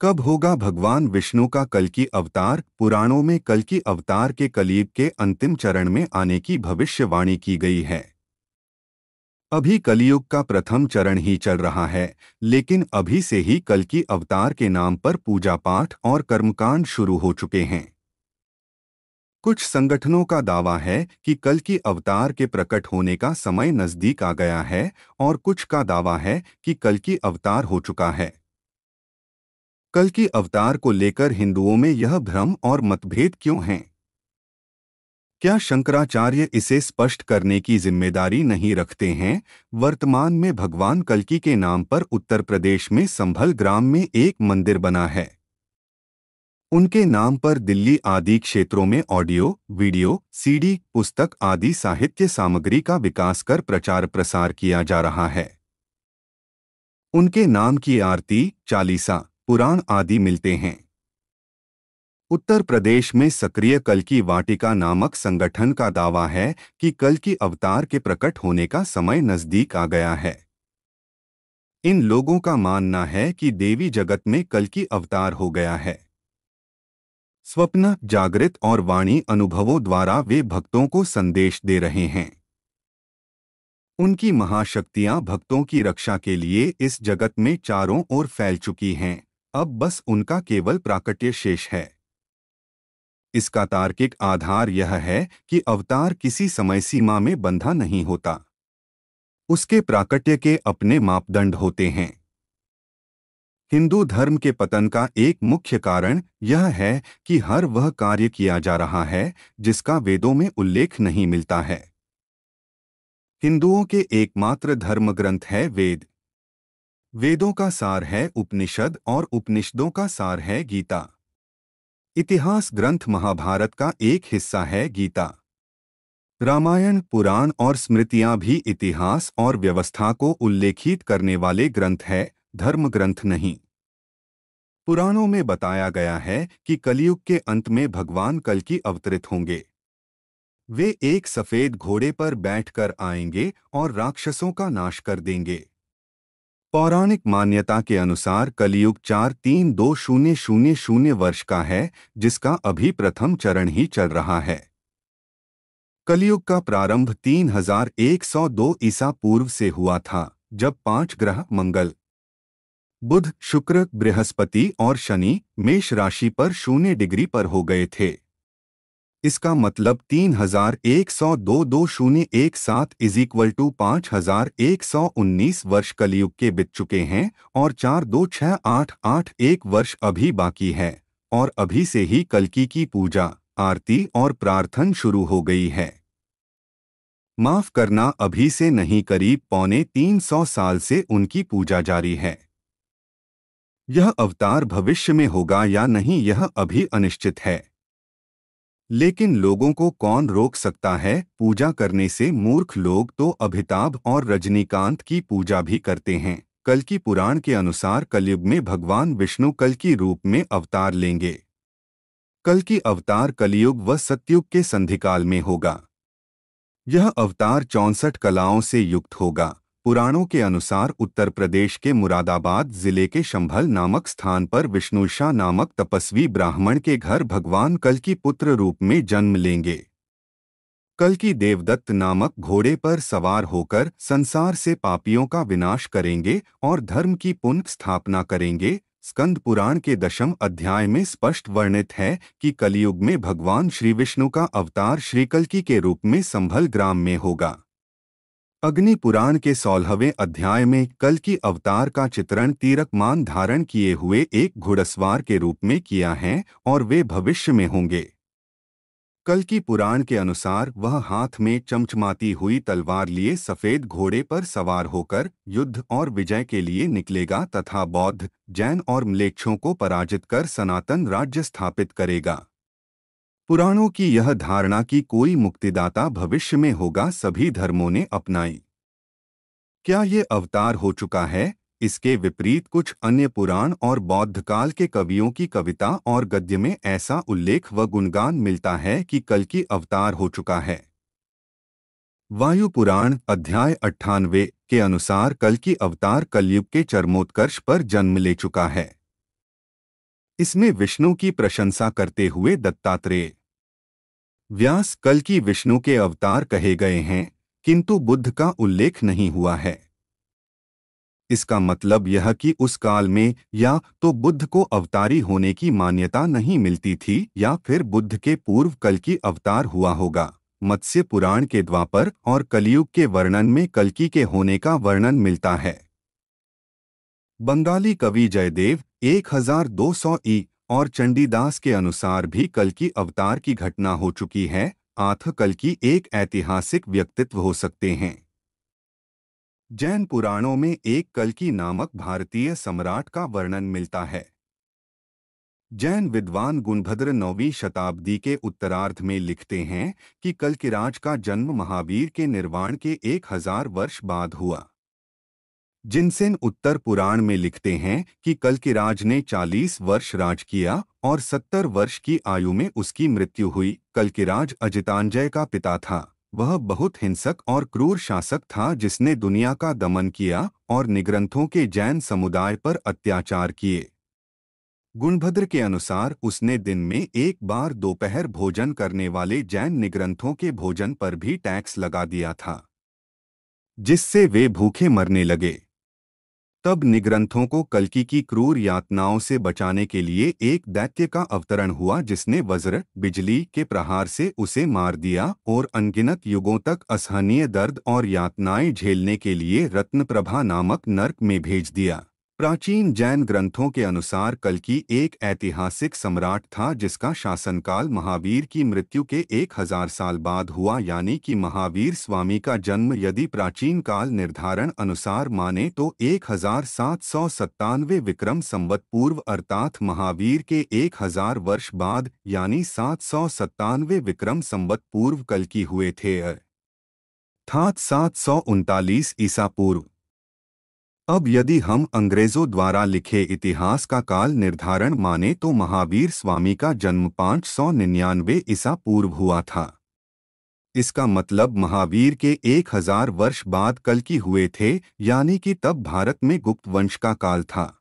कब होगा भगवान विष्णु का कल्कि अवतार? पुराणों में कल्कि अवतार के कलयुग के अंतिम चरण में आने की भविष्यवाणी की गई है। अभी कलयुग का प्रथम चरण ही चल रहा है, लेकिन अभी से ही कल्कि अवतार के नाम पर पूजा पाठ और कर्मकांड शुरू हो चुके हैं। कुछ संगठनों का दावा है कि कल्कि अवतार के प्रकट होने का समय नजदीक आ गया है, और कुछ का दावा है कि कल्कि अवतार हो चुका है। कल्कि अवतार को लेकर हिंदुओं में यह भ्रम और मतभेद क्यों हैं? क्या शंकराचार्य इसे स्पष्ट करने की जिम्मेदारी नहीं रखते हैं? वर्तमान में भगवान कल्कि के नाम पर उत्तर प्रदेश में संभल ग्राम में एक मंदिर बना है। उनके नाम पर दिल्ली आदि क्षेत्रों में ऑडियो, वीडियो, सीडी, पुस्तक आदि साहित्य सामग्री का विकास कर प्रचार प्रसार किया जा रहा है। उनके नाम की आरती, चालीसा, पुराण आदि मिलते हैं। उत्तर प्रदेश में सक्रिय कल्कि वाटिका नामक संगठन का दावा है कि कल्कि अवतार के प्रकट होने का समय नजदीक आ गया है। इन लोगों का मानना है कि देवी जगत में कल्कि अवतार हो गया है। स्वप्न, जागृत और वाणी अनुभवों द्वारा वे भक्तों को संदेश दे रहे हैं। उनकी महाशक्तियां भक्तों की रक्षा के लिए इस जगत में चारों ओर फैल चुकी हैं। अब बस उनका केवल प्राकट्य शेष है। इसका तार्किक आधार यह है कि अवतार किसी समय सीमा में बंधा नहीं होता। उसके प्राकट्य के अपने मापदंड होते हैं। हिंदू धर्म के पतन का एक मुख्य कारण यह है कि हर वह कार्य किया जा रहा है जिसका वेदों में उल्लेख नहीं मिलता है। हिंदुओं के एकमात्र धर्म ग्रंथ है वेद। वेदों का सार है उपनिषद और उपनिषदों का सार है गीता। इतिहास ग्रंथ महाभारत का एक हिस्सा है गीता। रामायण, पुराण और स्मृतियां भी इतिहास और व्यवस्था को उल्लेखित करने वाले ग्रंथ है, धर्म ग्रंथ नहीं। पुराणों में बताया गया है कि कलयुग के अंत में भगवान कल्कि अवतरित होंगे। वे एक सफेद घोड़े पर बैठकर आएंगे और राक्षसों का नाश कर देंगे। पौराणिक मान्यता के अनुसार कलयुग 432000 वर्ष का है, जिसका अभी प्रथम चरण ही चल रहा है। कलयुग का प्रारंभ 3102 ईसा पूर्व से हुआ था, जब 5 ग्रह मंगल, बुध, शुक्र, बृहस्पति और शनि मेष राशि पर 0 डिग्री पर हो गए थे। इसका मतलब 3102-2017 = 5119 वर्ष कलयुग के बीत चुके हैं और 426881 वर्ष अभी बाकी है, और अभी से ही कल्कि की पूजा, आरती और प्रार्थना शुरू हो गई है। माफ करना, अभी से नहीं, करीब 350 साल से उनकी पूजा जारी है। यह अवतार भविष्य में होगा या नहीं यह अभी अनिश्चित है। लेकिन लोगों को कौन रोक सकता है? पूजा करने से मूर्ख लोग तो अमिताभ और रजनीकांत की पूजा भी करते हैं। कल्कि पुराण के अनुसार कलयुग में भगवान विष्णु कल्कि रूप में अवतार लेंगे। कल्कि अवतार कलियुग व सतयुग के संधिकाल में होगा। यह अवतार 64 कलाओं से युक्त होगा। पुराणों के अनुसार उत्तर प्रदेश के मुरादाबाद जिले के शंभल नामक स्थान पर विष्णुषा नामक तपस्वी ब्राह्मण के घर भगवान कल्कि पुत्र रूप में जन्म लेंगे। कल्कि देवदत्त नामक घोड़े पर सवार होकर संसार से पापियों का विनाश करेंगे और धर्म की पुनः स्थापना करेंगे। स्कंद पुराण के 10वें अध्याय में स्पष्ट वर्णित है कि कलयुग में भगवान श्री विष्णु का अवतार श्री कल्कि के रूप में संभल ग्राम में होगा। अग्नि पुराण के 16वें अध्याय में कल्कि अवतार का चित्रण तीरकमान धारण किए हुए एक घुड़सवार के रूप में किया है और वे भविष्य में होंगे। कल्कि पुराण के अनुसार वह हाथ में चमचमाती हुई तलवार लिए सफेद घोड़े पर सवार होकर युद्ध और विजय के लिए निकलेगा तथा बौद्ध, जैन और म्लेच्छों को पराजित कर सनातन राज्य स्थापित करेगा। पुराणों की यह धारणा कि कोई मुक्तिदाता भविष्य में होगा सभी धर्मों ने अपनाई। क्या ये अवतार हो चुका है? इसके विपरीत कुछ अन्य पुराण और बौद्ध काल के कवियों की कविता और गद्य में ऐसा उल्लेख व गुणगान मिलता है कि कल्कि अवतार हो चुका है। वायु पुराण अध्याय 98 के अनुसार कल्कि अवतार कलयुग के चरमोत्कर्ष पर जन्म ले चुका है। इसमें विष्णु की प्रशंसा करते हुए दत्तात्रेय, व्यास, कल्कि विष्णु के अवतार कहे गए हैं, किंतु बुद्ध का उल्लेख नहीं हुआ है। इसका मतलब यह कि उस काल में या तो बुद्ध को अवतारी होने की मान्यता नहीं मिलती थी या फिर बुद्ध के पूर्व कल्कि अवतार हुआ होगा। मत्स्य पुराण के द्वापर और कलियुग के वर्णन में कल्कि के होने का वर्णन मिलता है। बंगाली कवि जयदेव 1200 और चंडीदास के अनुसार भी कल्कि अवतार की घटना हो चुकी है। आथ कल्कि एक ऐतिहासिक व्यक्तित्व हो सकते हैं। जैन पुराणों में एक कल्कि नामक भारतीय सम्राट का वर्णन मिलता है। जैन विद्वान गुणभद्र 9वीं शताब्दी के उत्तरार्ध में लिखते हैं कि कल्किराज का जन्म महावीर के निर्वाण के 1000 वर्ष बाद हुआ। जिनसेन उत्तर पुराण में लिखते हैं कि कल्किराज ने 40 वर्ष राज किया और 70 वर्ष की आयु में उसकी मृत्यु हुई। कल्किराज अजितांजय का पिता था। वह बहुत हिंसक और क्रूर शासक था जिसने दुनिया का दमन किया और निग्रंथों के जैन समुदाय पर अत्याचार किए। गुणभद्र के अनुसार उसने दिन में एक बार दोपहर भोजन करने वाले जैन निग्रंथों के भोजन पर भी टैक्स लगा दिया था, जिससे वे भूखे मरने लगे। तब निग्रंथों को कल्कि की क्रूर यातनाओं से बचाने के लिए एक दैत्य का अवतरण हुआ जिसने वज्र, बिजली के प्रहार से उसे मार दिया और अनगिनत युगों तक असहनीय दर्द और यातनाएं झेलने के लिए रत्नप्रभा नामक नर्क में भेज दिया। प्राचीन जैन ग्रंथों के अनुसार कल्कि एक ऐतिहासिक सम्राट था जिसका शासनकाल महावीर की मृत्यु के 1000 साल बाद हुआ, यानी कि महावीर स्वामी का जन्म यदि प्राचीन काल निर्धारण अनुसार माने तो 1797 विक्रम संवत पूर्व अर्थात महावीर के 1000 वर्ष बाद यानी 797 विक्रम संवत पूर्व कल्कि हुए थे, अर्थात 739 ईसा पूर्व। अब यदि हम अंग्रेजों द्वारा लिखे इतिहास का काल निर्धारण माने तो महावीर स्वामी का जन्म 599 ईसा पूर्व हुआ था। इसका मतलब महावीर के 1000 वर्ष बाद कल्कि हुए थे, यानी कि तब भारत में गुप्त वंश का काल था।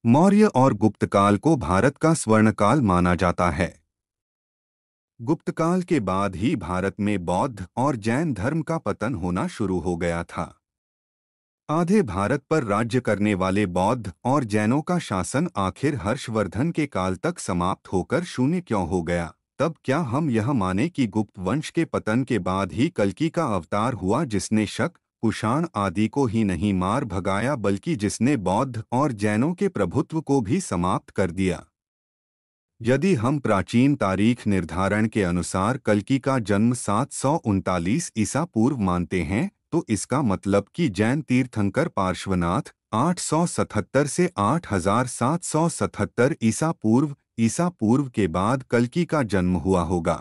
मौर्य और गुप्तकाल को भारत का स्वर्णकाल माना जाता है। गुप्तकाल के बाद ही भारत में बौद्ध और जैन धर्म का पतन होना शुरू हो गया था। आधे भारत पर राज्य करने वाले बौद्ध और जैनों का शासन आखिर हर्षवर्धन के काल तक समाप्त होकर शून्य क्यों हो गया? तब क्या हम यह माने कि गुप्त वंश के पतन के बाद ही कल्कि का अवतार हुआ जिसने शक, कुषाण आदि को ही नहीं मार भगाया बल्कि जिसने बौद्ध और जैनों के प्रभुत्व को भी समाप्त कर दिया? यदि हम प्राचीन तारीख निर्धारण के अनुसार कल्कि का जन्म 739 ईसा पूर्व मानते हैं तो इसका मतलब कि जैन तीर्थंकर पार्श्वनाथ 877 से 8777 ईसा पूर्व के बाद कल्कि का जन्म हुआ होगा।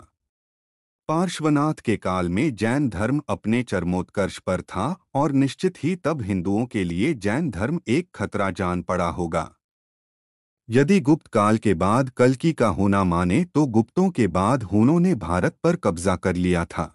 पार्श्वनाथ के काल में जैन धर्म अपने चरमोत्कर्ष पर था और निश्चित ही तब हिंदुओं के लिए जैन धर्म एक खतरा जान पड़ा होगा। यदि गुप्त काल के बाद कल्कि का होना माने तो गुप्तों के बाद हूणों ने भारत पर कब्जा कर लिया था।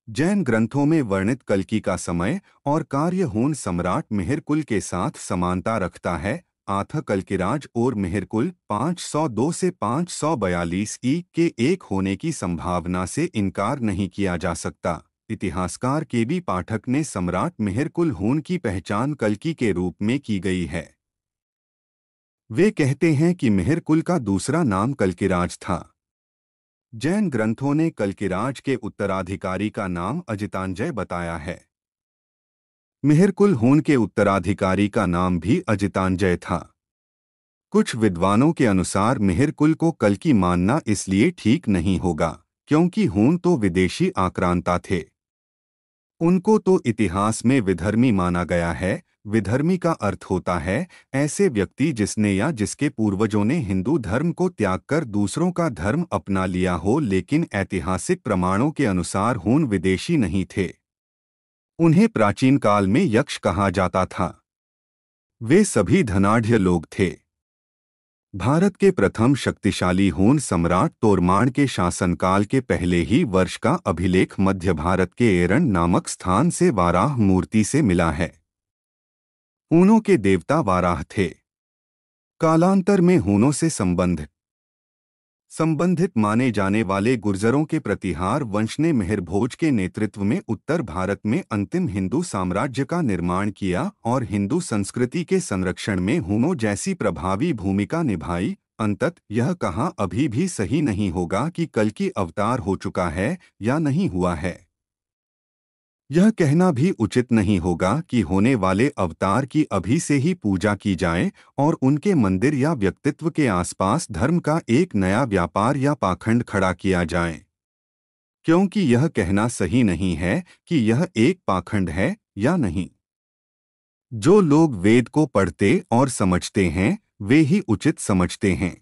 जैन ग्रंथों में वर्णित कल्कि का समय और कार्य हूण सम्राट मिहिरकुल के साथ समानता रखता है। आथ कल्किराज और मिहिरकुल 502 से 542 के एक होने की संभावना से इनकार नहीं किया जा सकता। इतिहासकार के.बी. पाठक ने सम्राट मिहिरकुल हूण की पहचान कल्कि के रूप में की गई है। वे कहते हैं कि मिहिरकुल का दूसरा नाम कल्किराज था। जैन ग्रंथों ने कल्किराज के उत्तराधिकारी का नाम अजितांजय बताया है। मिहिरकुल हूण के उत्तराधिकारी का नाम भी अजितांजय था। कुछ विद्वानों के अनुसार मिहिरकुल को कल्कि मानना इसलिए ठीक नहीं होगा क्योंकि हूण तो विदेशी आक्रांता थे। उनको तो इतिहास में विधर्मी माना गया है। विधर्मी का अर्थ होता है ऐसे व्यक्ति जिसने या जिसके पूर्वजों ने हिंदू धर्म को त्याग कर दूसरों का धर्म अपना लिया हो, लेकिन ऐतिहासिक प्रमाणों के अनुसार हूण विदेशी नहीं थे। उन्हें प्राचीन काल में यक्ष कहा जाता था। वे सभी धनाढ़ लोग थे। भारत के प्रथम शक्तिशाली हूण सम्राट तोरमाण के शासनकाल के पहले ही वर्ष का अभिलेख मध्य भारत के एरन नामक स्थान से वाराह मूर्ति से मिला है। हूणों के देवता वाराह थे। कालांतर में हूनों से संबंधित माने जाने वाले गुर्जरों के प्रतिहार वंश ने मिहिर भोज के नेतृत्व में उत्तर भारत में अंतिम हिंदू साम्राज्य का निर्माण किया और हिंदू संस्कृति के संरक्षण में हूनों जैसी प्रभावी भूमिका निभाई। अंतत यह कहा अभी भी सही नहीं होगा कि कल्कि अवतार हो चुका है या नहीं हुआ है। यह कहना भी उचित नहीं होगा कि होने वाले अवतार की अभी से ही पूजा की जाए और उनके मंदिर या व्यक्तित्व के आसपास धर्म का एक नया व्यापार या पाखंड खड़ा किया जाए, क्योंकि यह कहना सही नहीं है कि यह एक पाखंड है या नहीं। जो लोग वेद को पढ़ते और समझते हैं वे ही उचित समझते हैं।